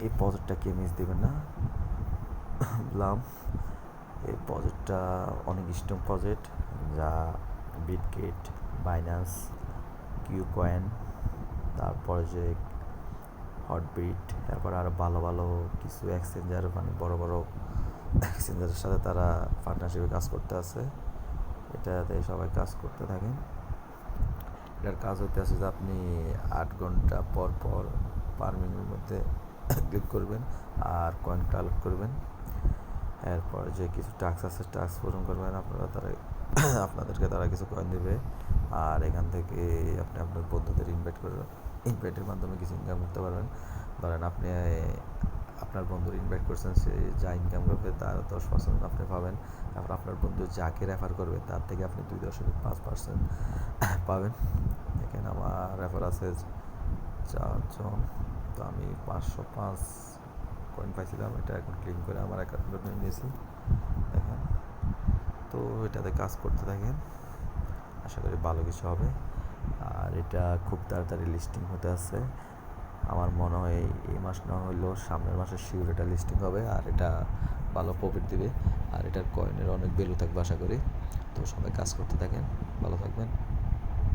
এই প্রজেক্টটা কে মিস দেবেন না বললাম। এই প্রজেক্টটা অনেক স্ট্রং প্রজেক্ট, যা বিটগেট, বাইন্যান্স, কিউকয়েন, তারপরে যে হটবিট, তারপর আরও ভালো ভালো কিছু এক্সচেঞ্জার, মানে বড় বড় এক্সচেঞ্জারের সাথে তারা পার্টনারশিপে কাজ করতে আছে। এটাতে সবাই কাজ করতে থাকেন। এটার কাজ হতে আছে যে আপনি 8 ঘন্টা পর পর পার মিনিটের মধ্যে ক্লিক করবেন আর কয়েন কালেক্ট করবেন। এরপর যে কিছু টাস্ক আছে টাস্ক পূরণ করবেন, আপনাদেরকে তারা কিছু কয়েন দেবে। আর এখান থেকে আপনি আপনার বন্ধুদের ইনভাইটের মাধ্যমে কিছু ইনকাম করতে পারবেন। ধরেন আপনি আপনার বন্ধুর ইনভাইট করছেন, সে যা ইনকাম করবে তার 10% আপনি পাবেন। তারপর আপনার বন্ধু যাকে রেফার করবে তার থেকে আপনি 2.5% পাবেন। দেখেন আমার রেফার আছে 4 জন, তো আমি 505 কয়েন পাইছিলাম। এটা এখন ক্লেম করে আমার অ্যাকাউন্টে নিয়েছি। দেখেন, তো এটাতে কাজ করতে থাকেন, আশা করি ভালো কিছু হবে। আর এটা খুব তাড়াতাড়ি লিস্টিং হতে আছে। আমার মনে হয় এই মাস না হলেও সামনের মাসে শিওর এটা লিস্টিং হবে, আর এটা ভালো প্রফিট দিবে। আর এটার কয়েনের অনেক ভ্যালু থাকবে আশা করি। তো সবাই কাজ করতে থাকেন, ভালো থাকবেন।